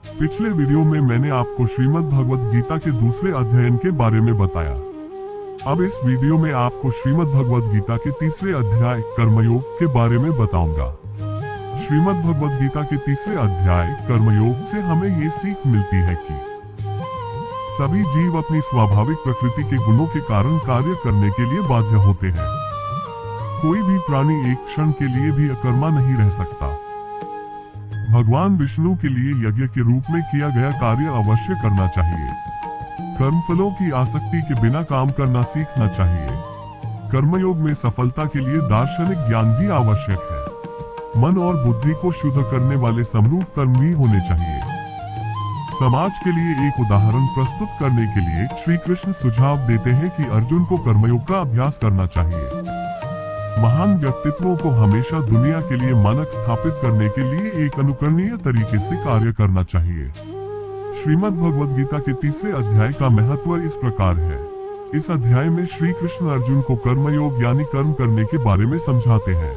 पिछले वीडियो में मैंने आपको श्रीमद् भगवद गीता के दूसरे अध्ययन के बारे में बताया। अब इस वीडियो में आपको श्रीमद् भगवद गीता के तीसरे अध्याय कर्मयोग के बारे में बताऊंगा। श्रीमद् भगवद गीता के तीसरे अध्याय कर्मयोग से हमें ये सीख मिलती है कि सभी जीव अपनी स्वाभाविक प्रकृति के गुणों के कारण कार्य करने के लिए बाध्य होते हैं। कोई भी प्राणी एक क्षण के लिए भी अकर्मा नहीं रह सकता। भगवान विष्णु के लिए यज्ञ के रूप में किया गया कार्य अवश्य करना चाहिए। कर्मफलों की आसक्ति के बिना काम करना सीखना चाहिए। कर्मयोग में सफलता के लिए दार्शनिक ज्ञान भी आवश्यक है। मन और बुद्धि को शुद्ध करने वाले समरूप कर्म भी होने चाहिए। समाज के लिए एक उदाहरण प्रस्तुत करने के लिए श्री कृष्ण सुझाव देते हैं कि अर्जुन को कर्मयोग का अभ्यास करना चाहिए। महान व्यक्तित्वों को हमेशा दुनिया के लिए मानक स्थापित करने के लिए एक अनुकरणीय तरीके से कार्य करना चाहिए। श्रीमद् भगवद गीता के तीसरे अध्याय का महत्व इस प्रकार है। इस अध्याय में श्री कृष्ण अर्जुन को कर्मयोग यानी कर्म करने के बारे में समझाते हैं।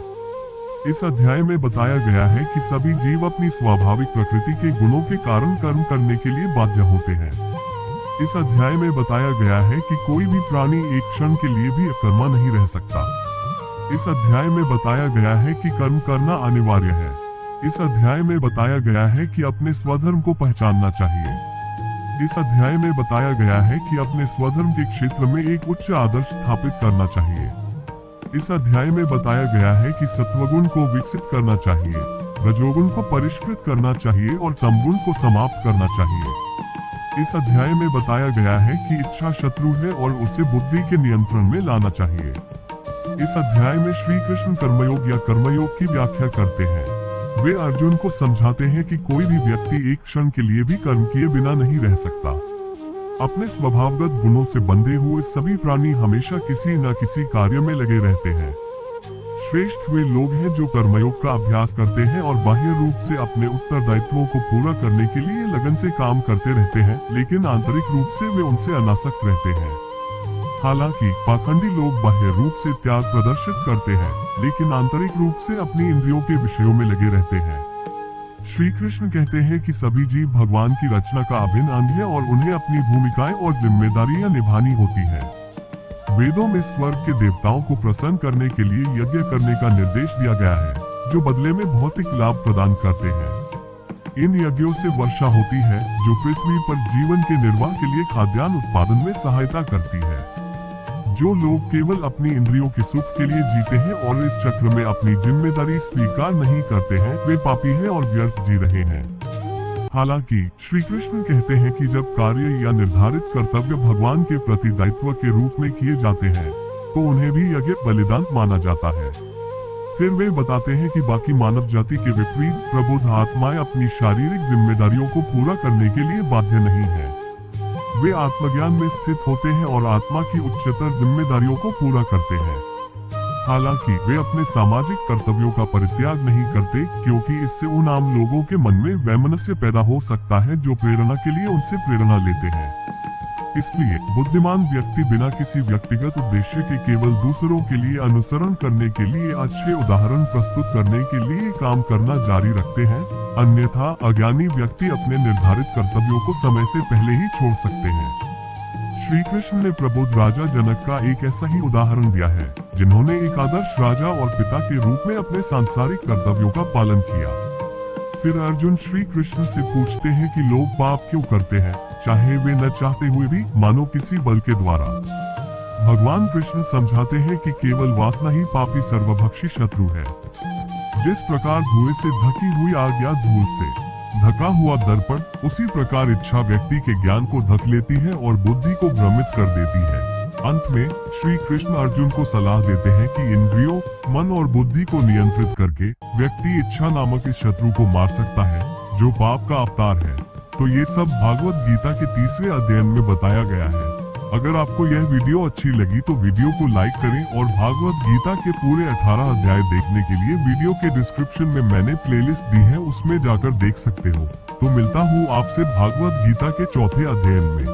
इस अध्याय में बताया गया है कि सभी जीव अपनी स्वाभाविक प्रकृति के गुणों के कारण कर्म करने के लिए बाध्य होते हैं। इस अध्याय में बताया गया है कि कोई भी प्राणी एक क्षण के लिए भी अकर्मा नहीं रह सकता। इस अध्याय में बताया गया है कि कर्म करना अनिवार्य है। इस अध्याय में बताया गया है कि अपने स्वधर्म को पहचानना चाहिए। इस अध्याय में बताया गया है कि अपने स्वधर्म के क्षेत्र में एक उच्च आदर्श स्थापित करना चाहिए। इस अध्याय में बताया गया है कि सत्वगुण को विकसित करना चाहिए, रजोगुण को परिष्कृत करना चाहिए और तमगुण को समाप्त करना चाहिए। इस अध्याय में बताया गया है कि इच्छा शत्रु है और उसे बुद्धि के नियंत्रण में लाना चाहिए। इस अध्याय में श्री कृष्ण कर्मयोग या कर्मयोग की व्याख्या करते हैं। वे अर्जुन को समझाते हैं कि कोई भी व्यक्ति एक क्षण के लिए भी कर्म किए बिना नहीं रह सकता। अपने स्वभावगत गुणों से बंधे हुए सभी प्राणी हमेशा किसी न किसी कार्य में लगे रहते हैं। श्रेष्ठ वे लोग हैं जो कर्मयोग का अभ्यास करते हैं और बाह्य रूप से अपने उत्तरदायित्वों को पूरा करने के लिए लगन से काम करते रहते हैं, लेकिन आंतरिक रूप से वे उनसे अनासक्त रहते हैं। हालांकि पाखंडी लोग बाह्य रूप से त्याग प्रदर्शित करते हैं, लेकिन आंतरिक रूप से अपनी इंद्रियों के विषयों में लगे रहते हैं। श्री कृष्ण कहते हैं कि सभी जीव भगवान की रचना का अभिन्न अंग है और उन्हें अपनी भूमिकाएं और जिम्मेदारियां निभानी होती हैं। वेदों में स्वर्ग के देवताओं को प्रसन्न करने के लिए यज्ञ करने का निर्देश दिया गया है, जो बदले में भौतिक लाभ प्रदान करते हैं। इन यज्ञों से वर्षा होती है, जो पृथ्वी पर जीवन के निर्वाह के लिए खाद्यान्न उत्पादन में सहायता करती है। जो लोग केवल अपनी इंद्रियों के सुख के लिए जीते हैं और इस चक्र में अपनी जिम्मेदारी स्वीकार नहीं करते हैं, वे पापी हैं और व्यर्थ जी रहे हैं। हालांकि श्री कृष्ण कहते हैं कि जब कार्य या निर्धारित कर्तव्य भगवान के प्रति दायित्व के रूप में किए जाते हैं, तो उन्हें भी यज्ञ बलिदान माना जाता है। फिर वे बताते हैं कि बाकी मानव जाति के विपरीत प्रबुद्ध आत्माएं अपनी शारीरिक जिम्मेदारियों को पूरा करने के लिए बाध्य नहीं है। वे आत्मज्ञान में स्थित होते हैं और आत्मा की उच्चतर जिम्मेदारियों को पूरा करते हैं। हालांकि वे अपने सामाजिक कर्तव्यों का परित्याग नहीं करते, क्योंकि इससे उन आम लोगों के मन में वैमनस्य पैदा हो सकता है जो प्रेरणा के लिए उनसे प्रेरणा लेते हैं। इसलिए बुद्धिमान व्यक्ति बिना किसी व्यक्तिगत उद्देश्य के केवल दूसरों के लिए अनुसरण करने के लिए अच्छे उदाहरण प्रस्तुत करने के लिए काम करना जारी रखते हैं। अन्यथा अज्ञानी व्यक्ति अपने निर्धारित कर्तव्यों को समय से पहले ही छोड़ सकते हैं। श्री कृष्ण ने प्रबुद्ध राजा जनक का एक ऐसा ही उदाहरण दिया है, जिन्होंने एक आदर्श राजा और पिता के रूप में अपने सांसारिक कर्तव्यों का पालन किया। फिर अर्जुन श्री कृष्ण से पूछते हैं कि लोग पाप क्यों करते हैं, चाहे वे न चाहते हुए भी, मानो किसी बल के द्वारा। भगवान कृष्ण समझाते हैं कि केवल वासना ही पापी सर्वभक्षी शत्रु है। जिस प्रकार धुएं से ढकी हुई आग या धूल से ढका हुआ दर्पण, उसी प्रकार इच्छा व्यक्ति के ज्ञान को ढक लेती है और बुद्धि को भ्रमित कर देती है। अंत में श्री कृष्ण अर्जुन को सलाह देते हैं कि इंद्रियों, मन और बुद्धि को नियंत्रित करके व्यक्ति इच्छा नामक इस शत्रु को मार सकता है, जो पाप का अवतार है। तो ये सब भागवत गीता के तीसरे अध्ययन में बताया गया है। अगर आपको यह वीडियो अच्छी लगी तो वीडियो को लाइक करें और भागवत गीता के पूरे 18 अध्याय देखने के लिए वीडियो के डिस्क्रिप्शन में मैंने प्लेलिस्ट दी है, उसमें जाकर देख सकते हो। तो मिलता हूँ आपसे भागवत गीता के चौथे अध्ययन में।